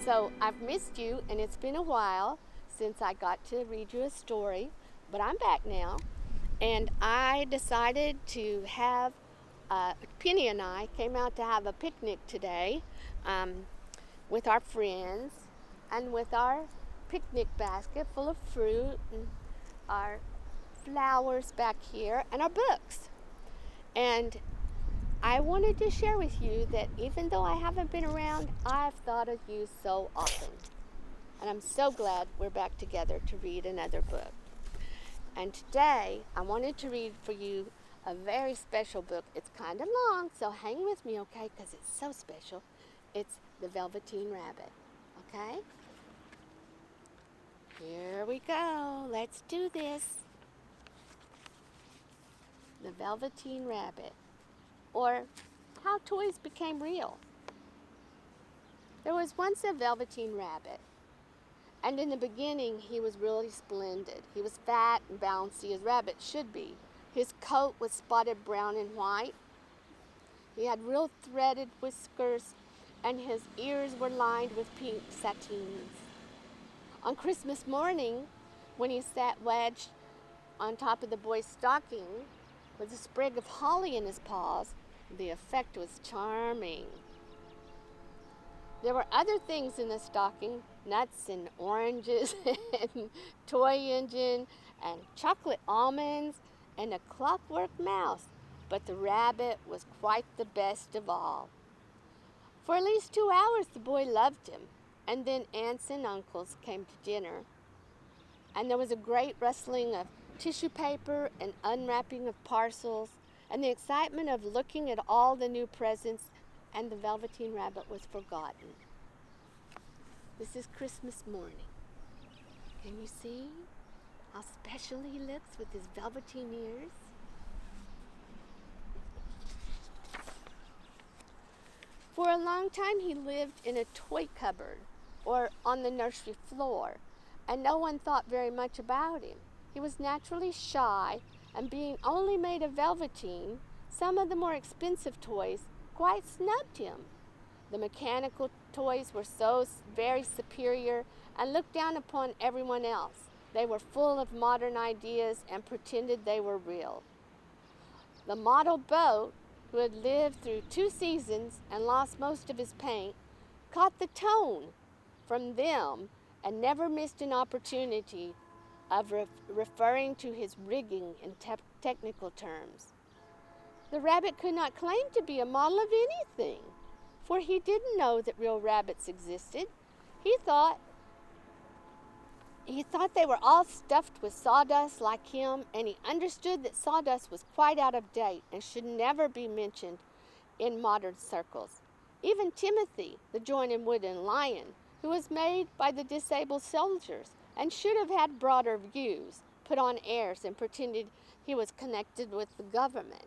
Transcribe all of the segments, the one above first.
So I've missed you, and it's been a while since I got to read you a story, but I'm back now. And I decided to have, Penny and I came out to have a picnic today um, with our friends and with our picnic basket full of fruit and our flowers back here and our books. And I wanted to share with you that even though I haven't been around, I've thought of you so often. And I'm so glad we're back together to read another book. And today, I wanted to read for you a very special book. It's kind of long, so hang with me, okay, because it's so special. It's The Velveteen Rabbit, okay? Here we go. Let's do this. The Velveteen Rabbit, or How Toys Became Real. There was once a Velveteen Rabbit, and in the beginning he was really splendid. He was fat and bouncy as rabbits should be. His coat was spotted brown and white. He had real threaded whiskers, and his ears were lined with pink satins. On Christmas morning, when he sat wedged on top of the boy's stocking with a sprig of holly in his paws, the effect was charming. There were other things in the stocking, nuts and oranges and toy engine and chocolate almonds and a clockwork mouse, but the rabbit was quite the best of all. For at least 2 hours the boy loved him, and then aunts and uncles came to dinner, and there was a great rustling of tissue paper and unwrapping of parcels, and the excitement of looking at all the new presents, and the Velveteen Rabbit was forgotten. This is Christmas morning. Can you see how special he looks with his velveteen ears? For a long time he lived in a toy cupboard or on the nursery floor, and no one thought very much about him. He was naturally shy, and being only made of velveteen, some of the more expensive toys quite snubbed him. The mechanical toys were so very superior and looked down upon everyone else. They were full of modern ideas and pretended they were real. The model boat, who had lived through 2 seasons and lost most of his paint, caught the tone from them and never missed an opportunity of referring to his rigging in technical terms. The rabbit could not claim to be a model of anything, for he didn't know that real rabbits existed. He thought they were all stuffed with sawdust like him, and he understood that sawdust was quite out of date and should never be mentioned in modern circles. Even Timothy, the jointed wooden lion, who was made by the disabled soldiers and should have had broader views, put on airs and pretended he was connected with the government.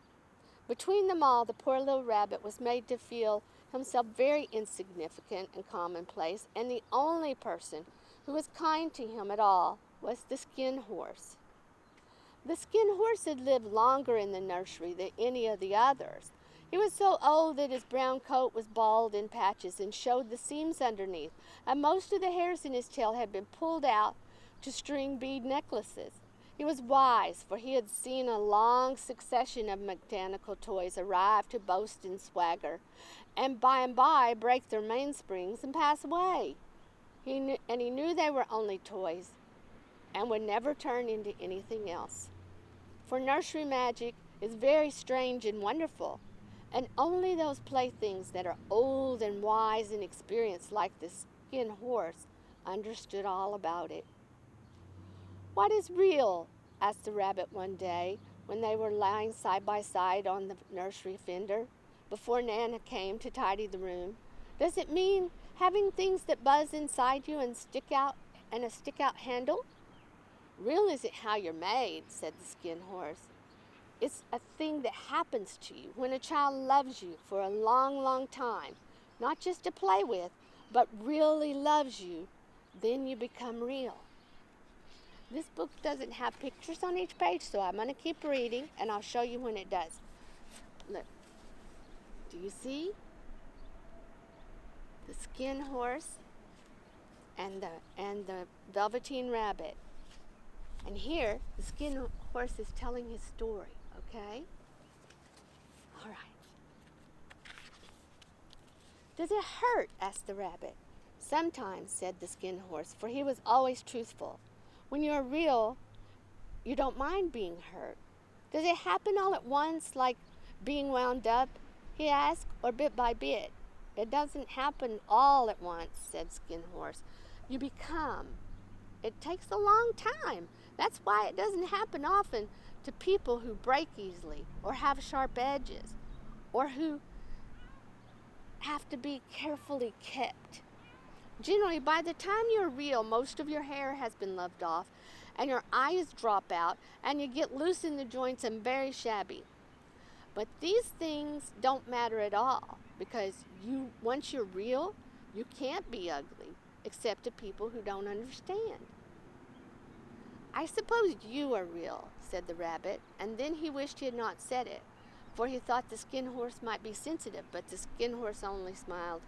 Between them all, the poor little rabbit was made to feel himself very insignificant and commonplace, and the only person who was kind to him at all was the skin horse. The skin horse had lived longer in the nursery than any of the others. He was so old that his brown coat was bald in patches and showed the seams underneath, and most of the hairs in his tail had been pulled out to string bead necklaces. He was wise, for he had seen a long succession of mechanical toys arrive to boast and swagger, and by break their mainsprings and pass away. He knew they were only toys and would never turn into anything else. For nursery magic is very strange and wonderful, and only those playthings that are old and wise and experienced, like the skin horse, understood all about it. "What is real?" asked the rabbit one day when they were lying side by side on the nursery fender before Nana came to tidy the room. "Does it mean having things that buzz inside you and a stick-out handle?" "Real isn't how you're made," said the skin horse. "It's a thing that happens to you when a child loves you for a long, long time, not just to play with, but really loves you. Then you become real." This book doesn't have pictures on each page, so I'm going to keep reading, and I'll show you when it does. Look. Do you see? The skin horse and the Velveteen Rabbit. And here, the Skin Horse is telling his story, okay? All right. Does it hurt? Asked the rabbit. Sometimes, said the Skin Horse, for he was always truthful. When you're real, you don't mind being hurt. Does it happen all at once, like being wound up? He asked, or bit by bit. It doesn't happen all at once, said Skin Horse. You become. It takes a long time. That's why it doesn't happen often to people who break easily or have sharp edges or who have to be carefully kept. Generally, by the time you're real, most of your hair has been loved off and your eyes drop out and you get loose in the joints and very shabby. But these things don't matter at all because once you're real, you can't be ugly except to people who don't understand. I suppose you are real, said the rabbit, and then he wished he had not said it, for he thought the Skin Horse might be sensitive, but the Skin Horse only smiled.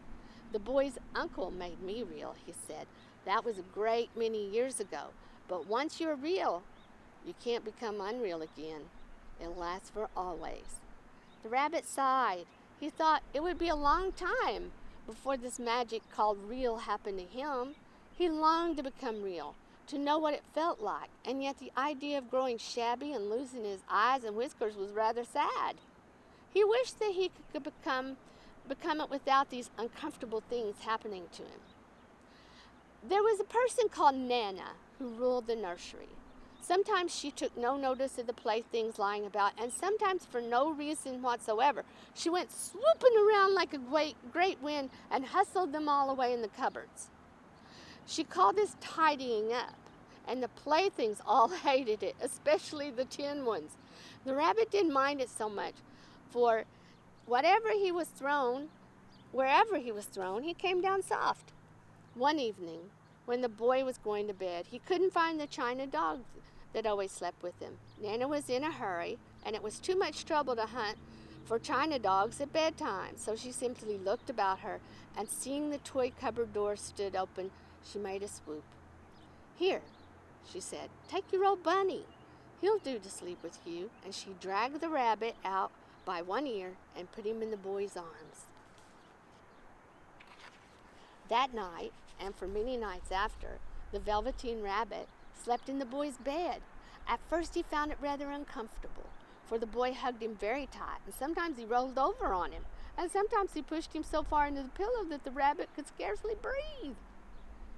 The boy's uncle made me real, he said. That was a great many years ago, but once you're real, you can't become unreal again. It lasts for always. The rabbit sighed. He thought it would be a long time before this magic called real happened to him. He longed to become real, to know what it felt like, and yet the idea of growing shabby and losing his eyes and whiskers was rather sad. He wished that he could become it without these uncomfortable things happening to him. There was a person called Nana who ruled the nursery. Sometimes she took no notice of the playthings lying about, and sometimes for no reason whatsoever, she went swooping around like a great wind and hustled them all away in the cupboards. She called this tidying up, and the playthings all hated it, especially the tin ones. The rabbit didn't mind it so much, for wherever he was thrown, he came down soft. One evening, when the boy was going to bed, he couldn't find the china dog that always slept with him. Nana was in a hurry, and it was too much trouble to hunt for china dogs at bedtime, so she simply looked about her, and seeing the toy cupboard door stood open, she made a swoop. Here, she said, take your old bunny. He'll do to sleep with you. And she dragged the rabbit out by one ear and put him in the boy's arms. That night, and for many nights after, the Velveteen Rabbit slept in the boy's bed. At first he found it rather uncomfortable, for the boy hugged him very tight, and sometimes he rolled over on him, and sometimes he pushed him so far into the pillow that the rabbit could scarcely breathe.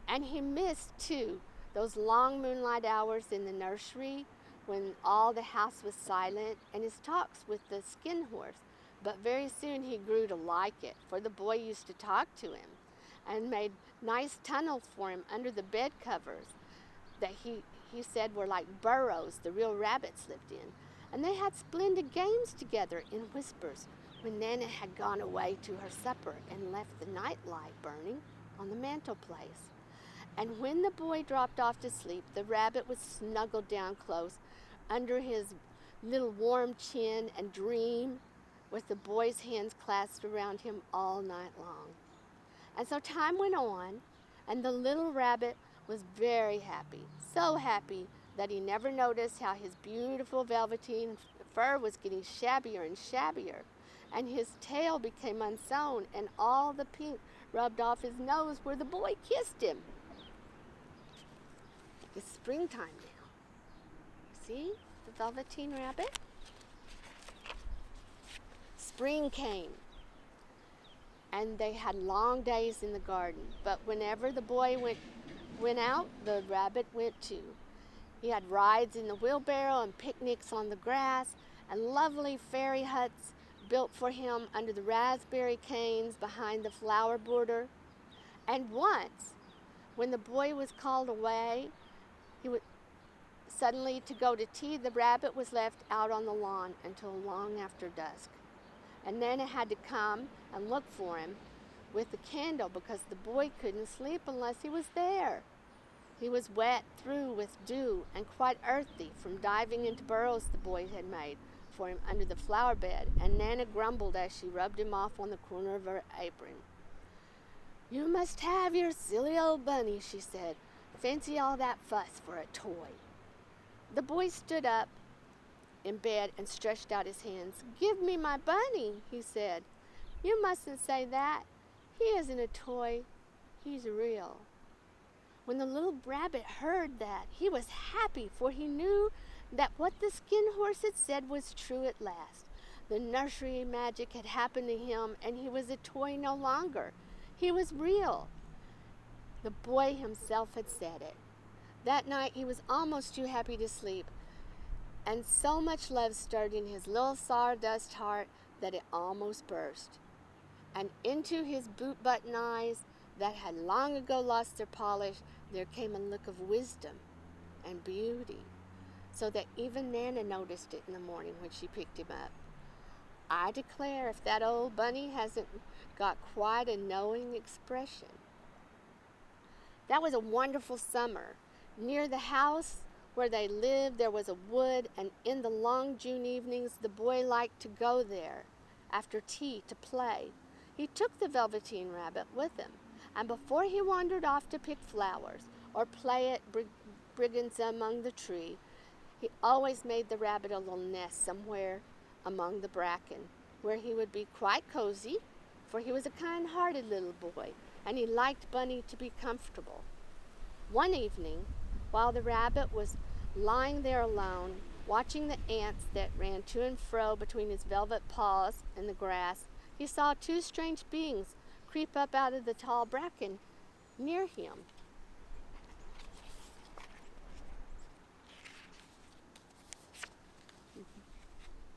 And he missed, too, those long moonlight hours in the nursery when all the house was silent, and his talks with the Skin Horse. But very soon he grew to like it, for the boy used to talk to him and made nice tunnels for him under the bed covers that he said were like burrows the real rabbits lived in. And they had splendid games together in whispers when Nana had gone away to her supper and left the night light burning on the mantelpiece. And when the boy dropped off to sleep, the rabbit would snuggle down close under his little warm chin and dream with the boy's hands clasped around him all night long. And so time went on, and the little rabbit was very happy, so happy that he never noticed how his beautiful velveteen fur was getting shabbier and shabbier, and his tail became unsewn, and all the pink rubbed off his nose where the boy kissed him. It's springtime now. See the Velveteen Rabbit? Spring came, and they had long days in the garden. But whenever the boy went out, the rabbit went too. He had rides in the wheelbarrow and picnics on the grass and lovely fairy huts built for him under the raspberry canes behind the flower border. And once, when the boy was called away, suddenly to go to tea, the rabbit was left out on the lawn until long after dusk. And Nana had to come and look for him with the candle because the boy couldn't sleep unless he was there. He was wet through with dew and quite earthy from diving into burrows the boy had made for him under the flower bed, and Nana grumbled as she rubbed him off on the corner of her apron. "You must have your silly old bunny," she said. "Fancy all that fuss for a toy." The boy stood up in bed and stretched out his hands. "Give me my bunny," he said. "You mustn't say that. He isn't a toy. He's real." When the little rabbit heard that, he was happy, for he knew that what the skin horse had said was true at last. The nursery magic had happened to him, and he was a toy no longer. He was real. The boy himself had said it. That night he was almost too happy to sleep, and so much love stirred in his little sawdust heart that it almost burst. And into his boot-button eyes that had long ago lost their polish, there came a look of wisdom and beauty, so that even Nana noticed it in the morning when she picked him up. I declare if that old bunny hasn't got quite a knowing expression. That was a wonderful summer. Near the house where they lived there was a wood, and in the long June evenings the boy liked to go there after tea to play. He took the Velveteen Rabbit with him, and before he wandered off to pick flowers or play at brigands among the tree, he always made the rabbit a little nest somewhere among the bracken, where he would be quite cozy, for he was a kind-hearted little boy, and he liked Bunny to be comfortable. One evening, while the rabbit was lying there alone, watching the ants that ran to and fro between his velvet paws in the grass, he saw two strange beings creep up out of the tall bracken near him.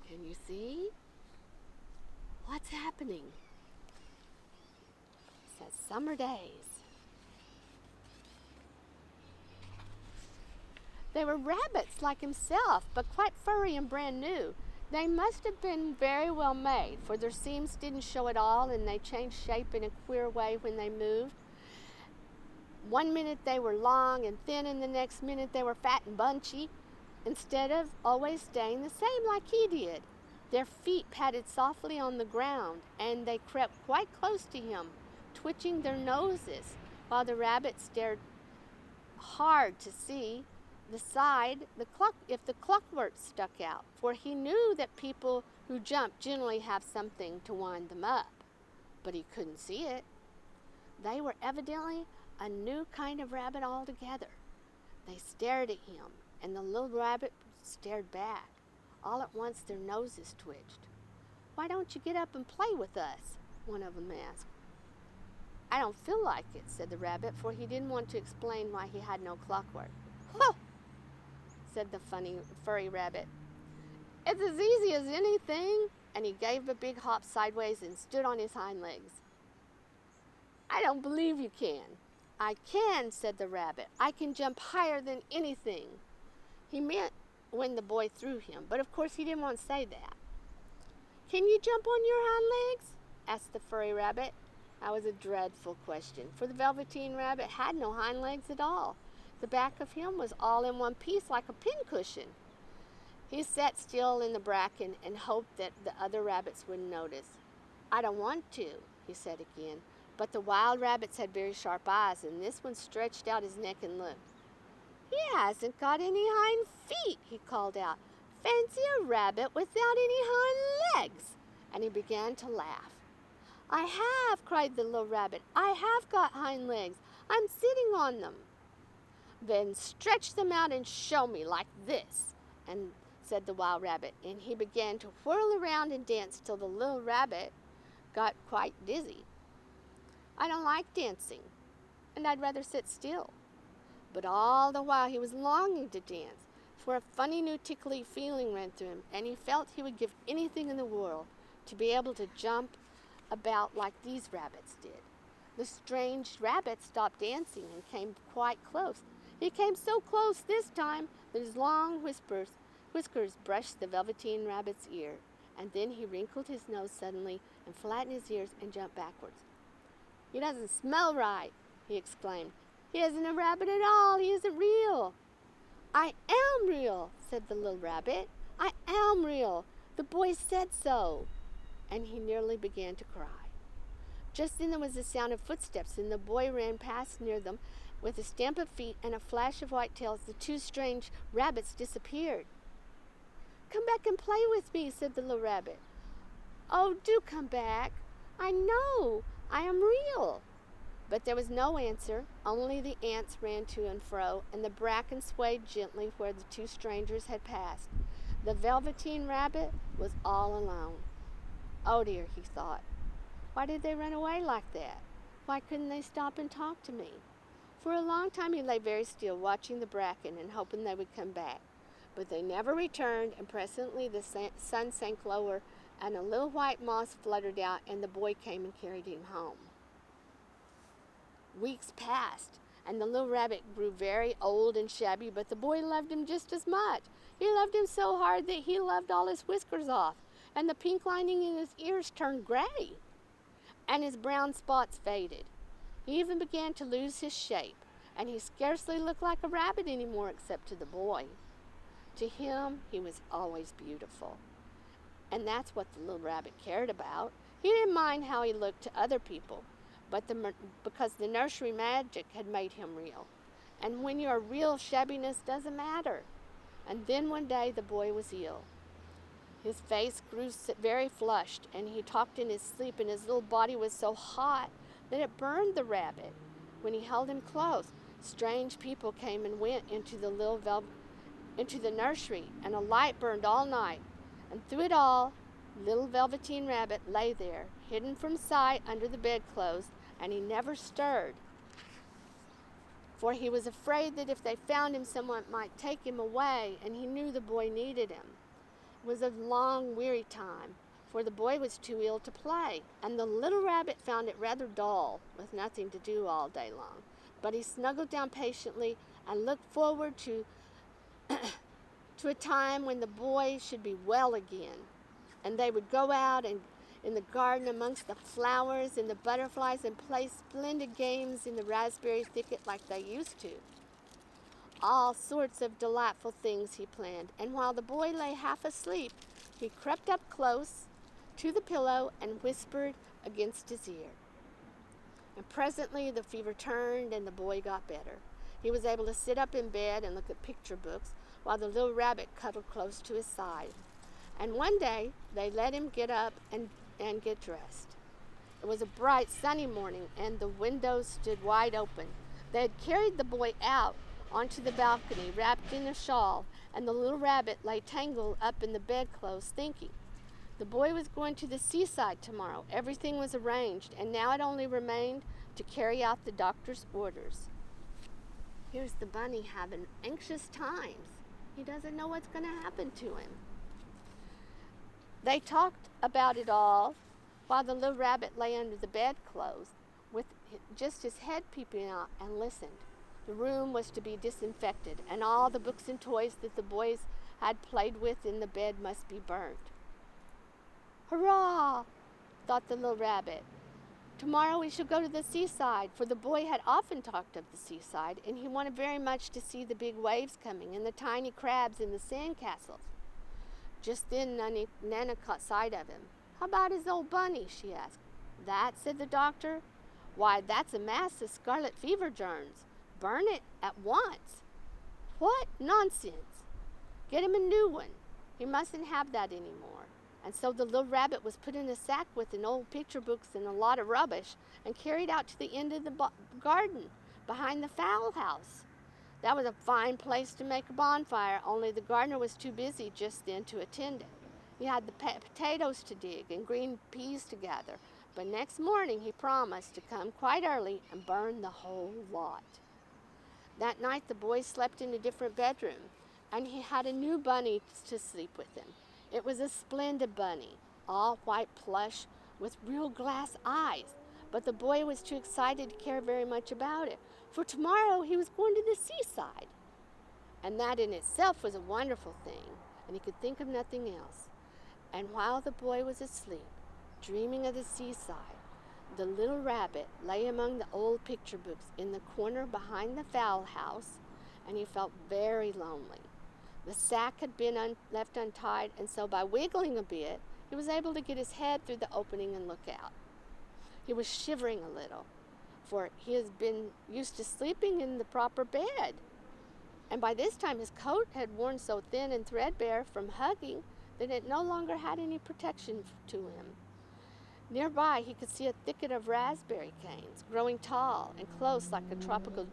Can you see? What's happening? It says summer days. They were rabbits like himself, but quite furry and brand new. They must have been very well made, for their seams didn't show at all, and they changed shape in a queer way when they moved. One minute they were long and thin, and the next minute they were fat and bunchy, instead of always staying the same like he did. Their feet patted softly on the ground, and they crept quite close to him, twitching their noses, while the rabbit stared hard to see the side if the clockwork stuck out, for he knew that people who jump generally have something to wind them up, but he couldn't see it. They were evidently a new kind of rabbit altogether. They stared at him, and the little rabbit stared back. All at once their noses twitched. "Why don't you get up and play with us?" one of them asked. "I don't feel like it," said the rabbit, for he didn't want to explain why he had no clockwork. "Huh!" said the funny furry rabbit. "It's as easy as anything," and he gave a big hop sideways and stood on his hind legs. "I don't believe you can." "I can," said the rabbit. "I can jump higher than anything." He meant when the boy threw him, but of course he didn't want to say that. "Can you jump on your hind legs?" asked the furry rabbit. That was a dreadful question, for the Velveteen Rabbit had no hind legs at all. The back of him was all in one piece like a pincushion. He sat still in the bracken and hoped that the other rabbits wouldn't notice. "I don't want to," he said again, but the wild rabbits had very sharp eyes, and this one stretched out his neck and looked. "He hasn't got any hind feet," he called out. "Fancy a rabbit without any hind legs!" And he began to laugh. "I have," cried the little rabbit. "I have got hind legs. I'm sitting on them." "Then stretch them out and show me, like this," and said the wild rabbit, and he began to whirl around and dance till the little rabbit got quite dizzy. "I don't like dancing, and I'd rather sit still." But all the while he was longing to dance, for a funny new tickly feeling ran through him, and he felt he would give anything in the world to be able to jump about like these rabbits did. The strange rabbit stopped dancing and came quite close. He came so close this time that his long whiskers brushed the Velveteen Rabbit's ear, and then he wrinkled his nose suddenly and flattened his ears and jumped backwards. "He doesn't smell right," he exclaimed. "He isn't a rabbit at all. He isn't real." "I am real," said the little rabbit. "I am real. The boy said so." And he nearly began to cry. Just then there was the sound of footsteps, and the boy ran past near them with a stamp of feet and a flash of white tails. The two strange rabbits disappeared. "Come back and play with me," said the little rabbit. "Oh, do come back. I know I am real." But there was no answer. Only the ants ran to and fro, and the bracken swayed gently where the two strangers had passed. The Velveteen Rabbit was all alone. "Oh dear," he thought. "Why did they run away like that? Why couldn't they stop and talk to me?" For a long time he lay very still, watching the bracken and hoping they would come back. But they never returned, and presently the sun sank lower, and a little white moth fluttered out, and the boy came and carried him home. Weeks passed, and the little rabbit grew very old and shabby, but the boy loved him just as much. He loved him so hard that he loved all his whiskers off, and the pink lining in his ears turned gray, and his brown spots faded. He even began to lose his shape, and he scarcely looked like a rabbit anymore except to the boy. To him, he was always beautiful, and that's what the little rabbit cared about. He didn't mind how he looked to other people, because the nursery magic had made him real. And when you're real, shabbiness doesn't matter. And then one day the boy was ill. His face grew very flushed, and he talked in his sleep, and his little body was so hot that it burned the rabbit. When he held him close, strange people came and went into the nursery, and a light burned all night. And through it all, little Velveteen Rabbit lay there, hidden from sight under the bedclothes, and he never stirred, for he was afraid that if they found him, someone might take him away, and he knew the boy needed him. It was a long, weary time, for the boy was too ill to play, and the little rabbit found it rather dull, with nothing to do all day long. But he snuggled down patiently and looked forward to a time when the boy should be well again, and they would go out and in the garden amongst the flowers and the butterflies and play splendid games in the raspberry thicket like they used to. All sorts of delightful things he planned, and while the boy lay half asleep, he crept up close to the pillow and whispered against his ear. And presently the fever turned and the boy got better. He was able to sit up in bed and look at picture books while the little rabbit cuddled close to his side. And one day they let him get up and get dressed. It was a bright sunny morning, and the windows stood wide open. They had carried the boy out onto the balcony wrapped in a shawl, and the little rabbit lay tangled up in the bedclothes thinking. The boy was going to the seaside tomorrow. Everything was arranged, and now it only remained to carry out the doctor's orders. Here's the bunny having anxious times. He doesn't know what's going to happen to him. They talked about it all while the little rabbit lay under the bedclothes with just his head peeping out, and listened. The room was to be disinfected, and all the books and toys that the boys had played with in the bed must be burnt. "Hurrah!" thought the little rabbit. "Tomorrow we shall go to the seaside," for the boy had often talked of the seaside, and he wanted very much to see the big waves coming and the tiny crabs in the sand castles. Just then Nana caught sight of him. "How about his old bunny?" she asked. "That?" said the doctor. "Why, that's a mass of scarlet fever germs. Burn it at once." "What? Nonsense. Get him a new one. He mustn't have that anymore." And so the little rabbit was put in a sack with an old picture books and a lot of rubbish and carried out to the end of the garden behind the fowl house. That was a fine place to make a bonfire, only the gardener was too busy just then to attend it. He had the potatoes to dig and green peas to gather, but next morning he promised to come quite early and burn the whole lot. That night the boy slept in a different bedroom, and he had a new bunny to sleep with him. It was a splendid bunny, all white plush with real glass eyes, but the boy was too excited to care very much about it, for tomorrow he was going to the seaside. And that in itself was a wonderful thing, and he could think of nothing else. And while the boy was asleep, dreaming of the seaside, the little rabbit lay among the old picture books in the corner behind the fowl house, and he felt very lonely. The sack had been left untied, and so by wiggling a bit, he was able to get his head through the opening and look out. He was shivering a little, for he has been used to sleeping in the proper bed. And by this time his coat had worn so thin and threadbare from hugging that it no longer had any protection to him. Nearby he could see a thicket of raspberry canes, growing tall and close like a tropical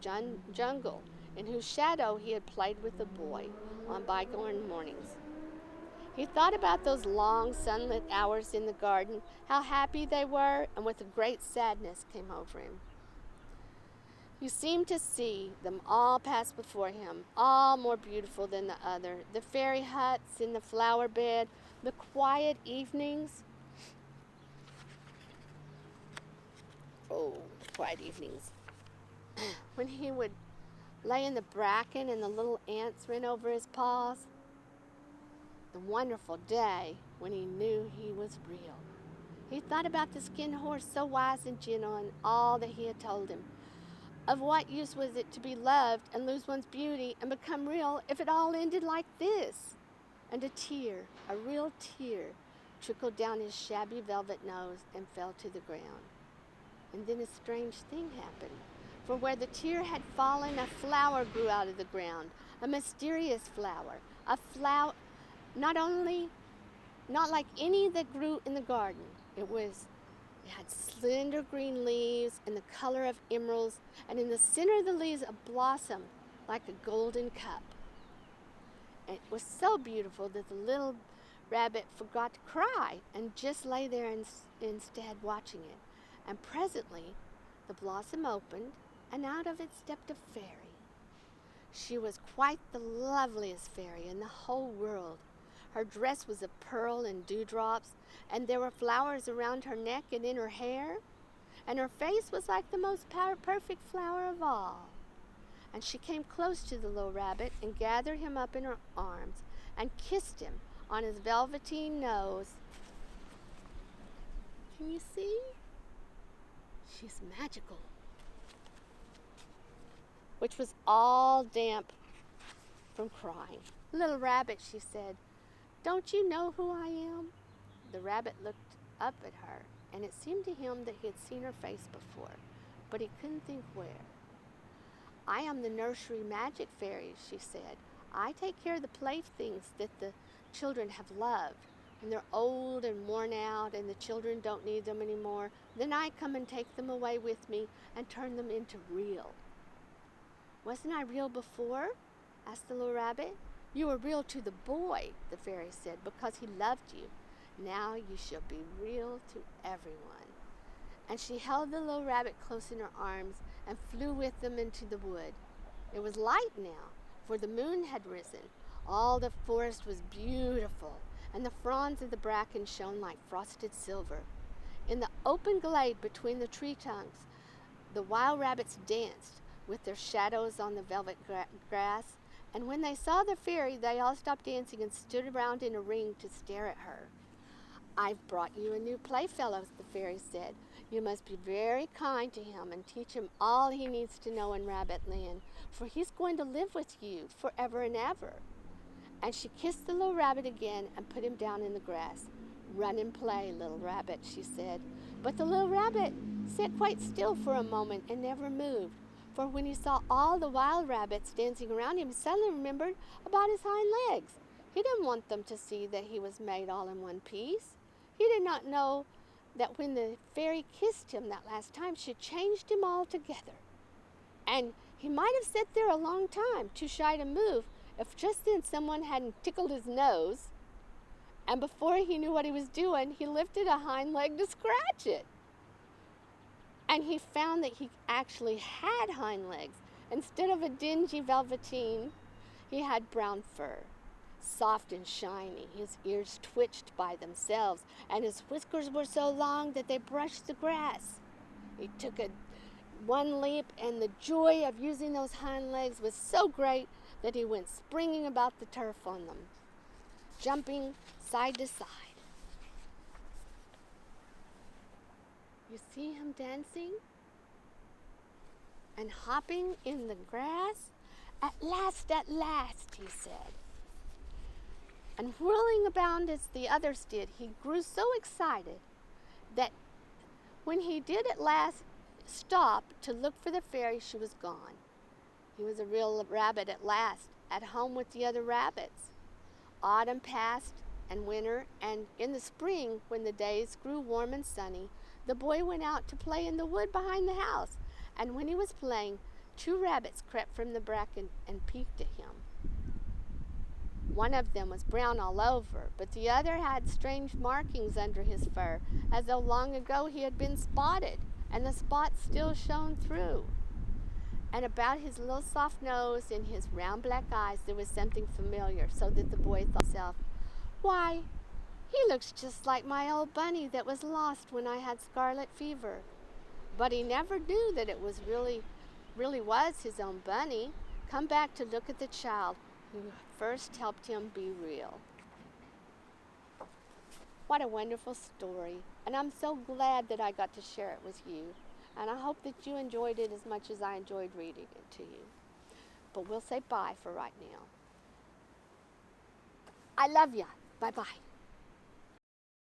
jungle, in whose shadow he had played with the boy on bygone mornings. He thought about those long sunlit hours in the garden, how happy they were, and with a great sadness came over him. He seemed to see them all pass before him, all more beautiful than the other, the fairy huts in the flower bed, the quiet evenings. Quiet evenings. When he would lay in the bracken and the little ants ran over his paws. The wonderful day when he knew he was real. He thought about the skin horse, so wise and gentle, and all that he had told him. Of what use was it to be loved and lose one's beauty and become real if it all ended like this? And a tear, a real tear, trickled down his shabby velvet nose and fell to the ground. And then a strange thing happened. For where the tear had fallen, a flower grew out of the ground, a mysterious flower, a flower not like any that grew in the garden. It had slender green leaves and the color of emeralds, and in the center of the leaves a blossom like a golden cup. And it was so beautiful that the little rabbit forgot to cry and just lay there instead watching it. And presently the blossom opened, and out of it stepped a fairy. She was quite the loveliest fairy in the whole world. Her dress was of pearl and dewdrops, and there were flowers around her neck and in her hair, and her face was like the most perfect flower of all. And she came close to the little rabbit and gathered him up in her arms and kissed him on his velveteen nose. Can you see? She's magical. Which was all damp from crying. Little rabbit, she said, don't you know who I am? The rabbit looked up at her, and it seemed to him that he had seen her face before, but he couldn't think where. I am the nursery magic fairy, she said. I take care of the playthings that the children have loved. When they're old and worn out and the children don't need them anymore, then I come and take them away with me and turn them into real. Wasn't I real before? Asked the little rabbit. You were real to the boy, the fairy said, because he loved you. Now you shall be real to everyone. And she held the little rabbit close in her arms and flew with them into the wood. It was light now, for the moon had risen. All the forest was beautiful, and the fronds of the bracken shone like frosted silver. In the open glade between the tree trunks, the wild rabbits danced with their shadows on the velvet grass, and when they saw the fairy, they all stopped dancing and stood around in a ring to stare at her. I've brought you a new playfellow, the fairy said. You must be very kind to him and teach him all he needs to know in Rabbit Land, for he's going to live with you forever and ever. And she kissed the little rabbit again and put him down in the grass. Run and play, little rabbit, she said. But the little rabbit sat quite still for a moment and never moved, for when he saw all the wild rabbits dancing around him, he suddenly remembered about his hind legs. He didn't want them to see that he was made all in one piece. He did not know that when the fairy kissed him that last time, she changed him altogether. And he might have sat there a long time, too shy to move, if just then someone hadn't tickled his nose. And before he knew what he was doing, he lifted a hind leg to scratch it. And he found that he actually had hind legs. Instead of a dingy velveteen, he had brown fur, soft and shiny. His ears twitched by themselves, and his whiskers were so long that they brushed the grass. He took one leap, and the joy of using those hind legs was so great that he went springing about the turf on them, jumping side to side. You see him dancing and hopping in the grass? At last, he said. And whirling about as the others did, he grew so excited that When he did at last stop to look for the fairy, she was gone. He was a real rabbit at last, at home with the other rabbits. Autumn passed and winter, and in the spring, when the days grew warm and sunny, the boy went out to play in the wood behind the house. And when he was playing, 2 rabbits crept from the bracken and peeked at him. One of them was brown all over, but the other had strange markings under his fur, as though long ago he had been spotted, and the spots still shone through. And about his little soft nose and his round black eyes there was something familiar, so that the boy thought to himself, "Why, he looks just like my old bunny that was lost when I had scarlet fever." But he never knew that it was really was his own bunny, come back to look at the child who first helped him be real. What a wonderful story, and I'm so glad that I got to share it with you. And I hope that you enjoyed it as much as I enjoyed reading it to you. But we'll say bye for right now. I love ya. Bye-bye.